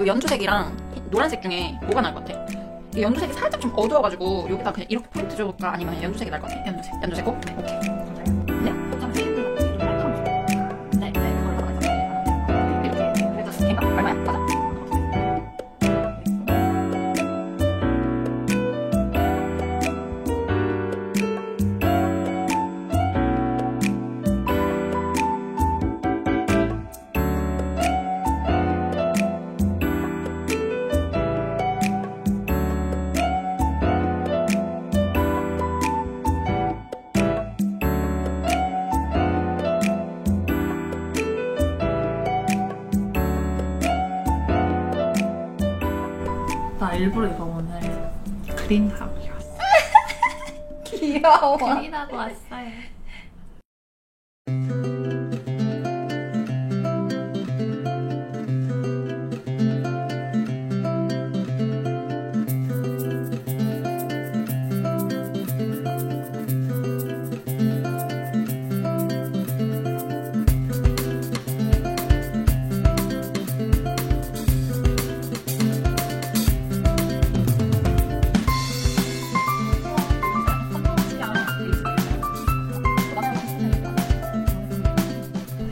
이 연두색이랑 노란색 중에 뭐가 나을 것 같아? 이 연두색이 살짝 좀 어두워가지고 여기다 그냥 이렇게 포인트 줘볼까? 아니면 연두색이 나을 것 같아? 연두색 꼭? 네, 오케이. 네? 그래도 걔가 얼마야? 맞아? 나 일부러 이거 오늘 그린하고 왔어. 귀여워. 그린하고 왔어요.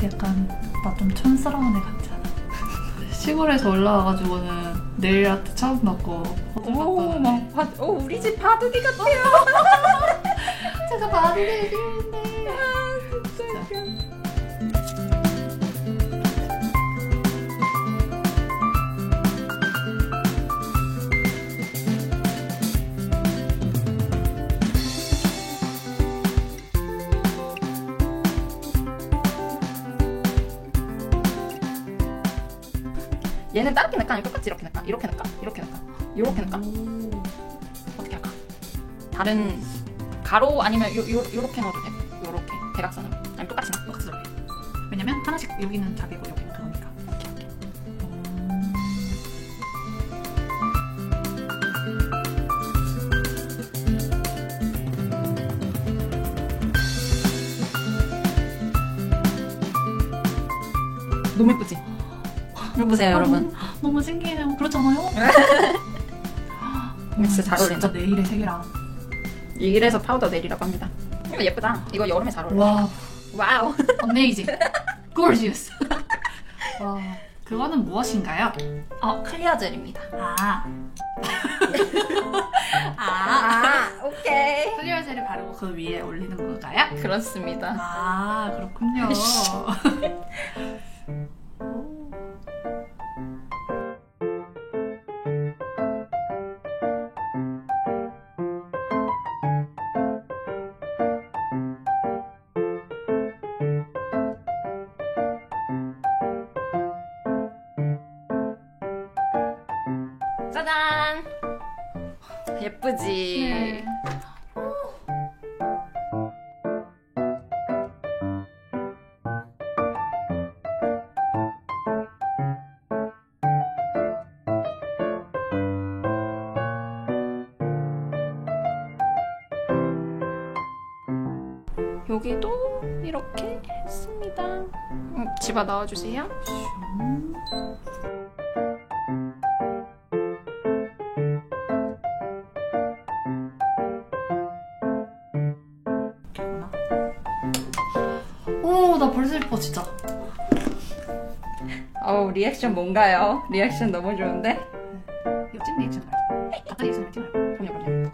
약간 나 좀 촌스러운 애 같지 않아? 시골에서 올라와가지고는 네일 아트 처음 받고 오, 우리 집 바둑이 같아요. 제가 바둑이 그리는데 얘는 다르게 넣을까? 아니면 똑같이 이렇게 넣을까? 이렇게 넣을까? 이렇게 넣을까? 이렇게 넣을까? 어떻게 할까? 다른 가로 아니면 요렇게 넣어도 돼? 요렇게 대각선으로 아니면 똑같이 넣어? 똑같이 넣을게. 왜냐면 하나씩 여기는 잡이고 여기는 그거니까. 너무 예쁘지? 이거 보세요 여러분. 너무 신기해요. 그렇잖아요? 진짜 잘 어울린다. 진짜 네일의 세계라. 이래서 파우더 네일이라고 합니다. 이거 예쁘다. 이거 여름에 잘 어울려. 와, 와우. 어메이징. gorgeous. 와, 그거는 무엇인가요? 클리어 젤입니다. 아, 오케이. 클리어 젤을 바르고 그 위에 올리는 건가요? 그렇습니다. 아, 그렇군요. 짜잔. 예쁘지? 네. 여기도 이렇게 했습니다. 집어 넣어주세요. 오, 나 벌써 예뻐, 진짜. 리액션 뭔가요? 리액션 너무 좋은데? 이거 찐 리액션 말고. 가짜 리액션 말지 말고. 그럼요.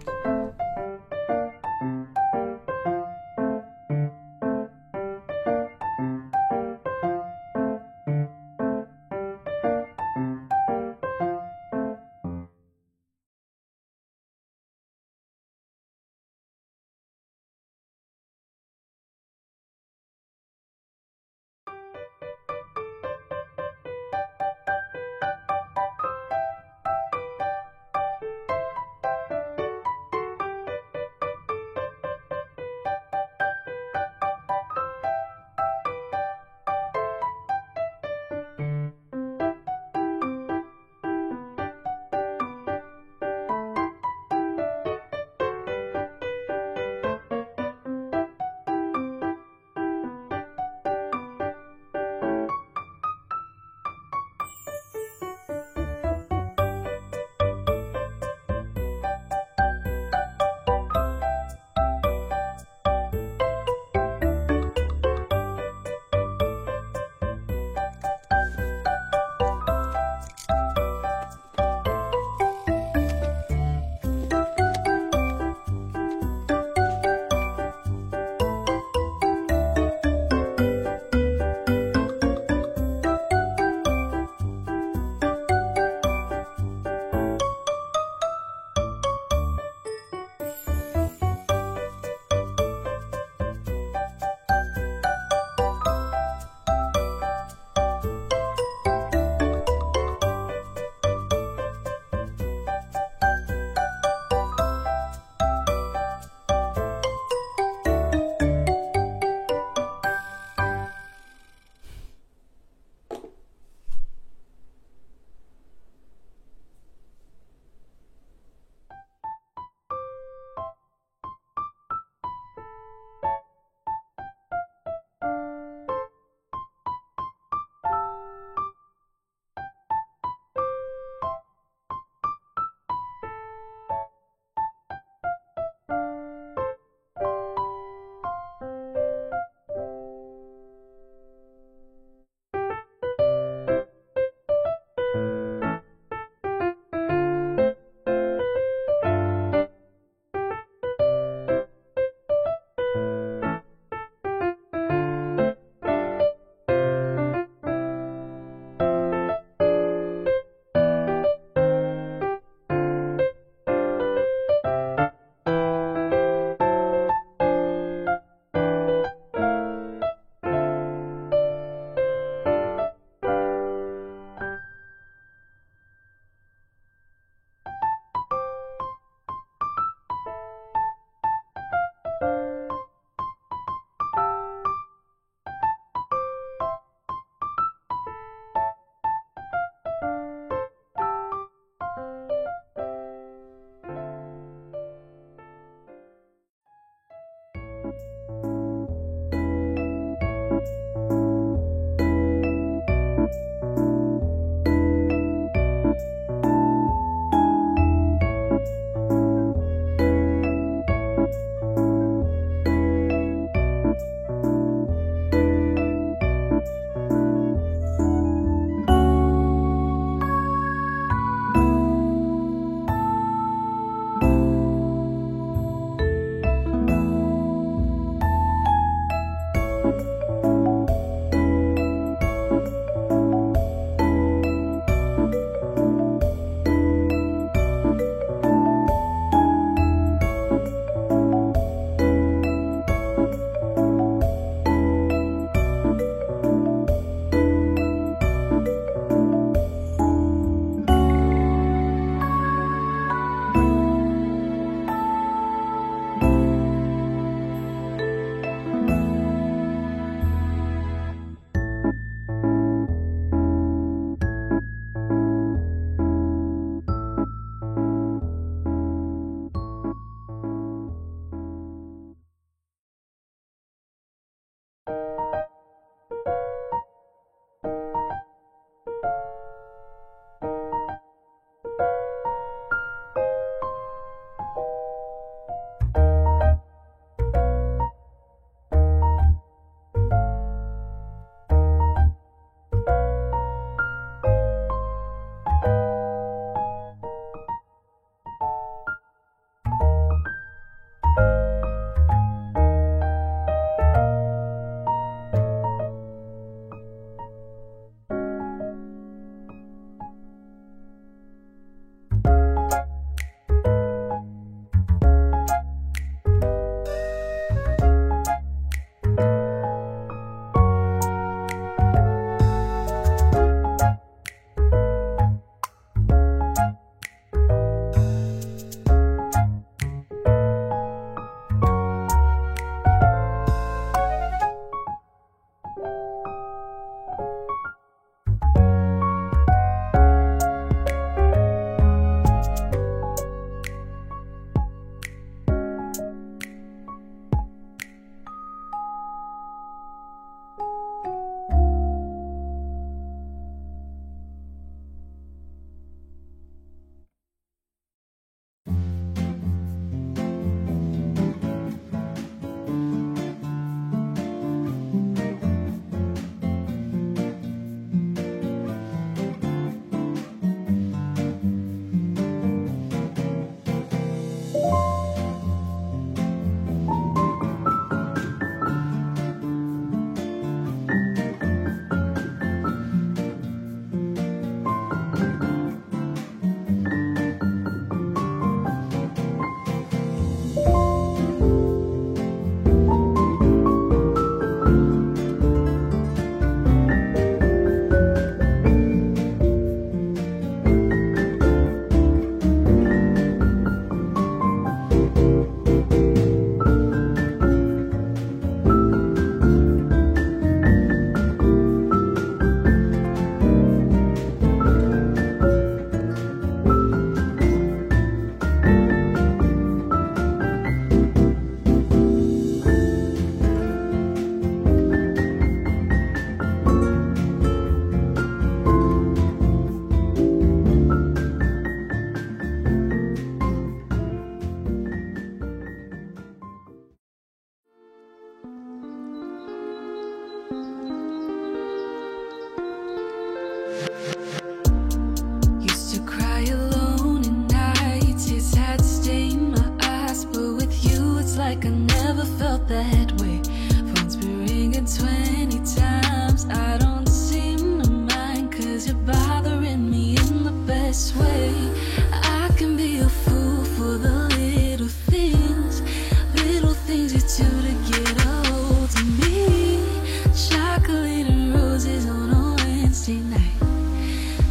chocolate and roses on a Wednesday night.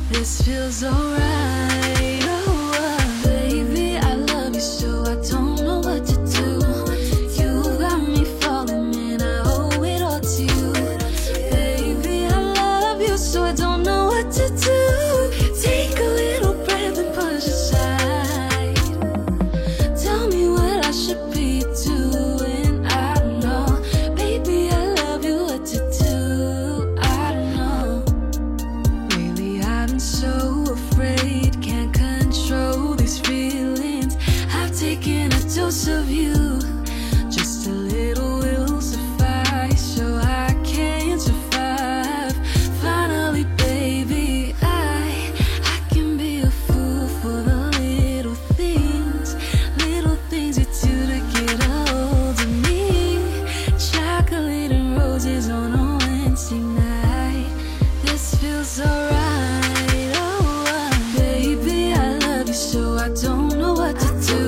This feels alright. Oh, baby, I love you so I don't know what to do. You got me falling and I owe it all to you. Baby, I love you so I don't know what to do. Take a little breath and push aside. Tell me what I should be doing. I don't know. Baby, I love you, what to do. I don't know. Lately I've been so afraid, can't control these feelings. I've taken a dose of you. Just a little will suffice so I can survive. Finally, baby, I can be a fool for the little things you do to get a hold of me. Chocolate and roses on a Wednesday night. This feels alright. Oh, baby, I love you so I don't know what to do.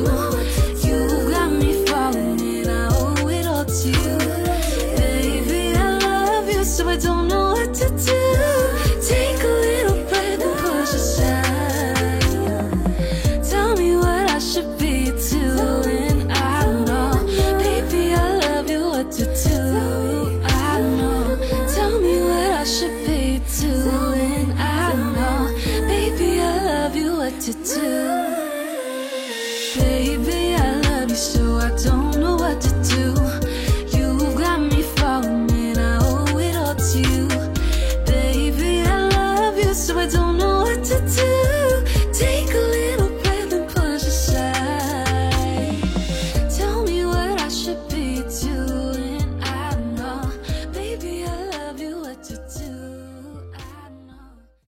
You got me falling and I owe it all to you. Baby, I love you so I don't know what to do. Take a little breath and push aside. Tell me what I should be doing. I don't know. Baby, I love you, what to do. I don't know. Tell me what I should be doing. I don't know. Baby, I love you, what to do.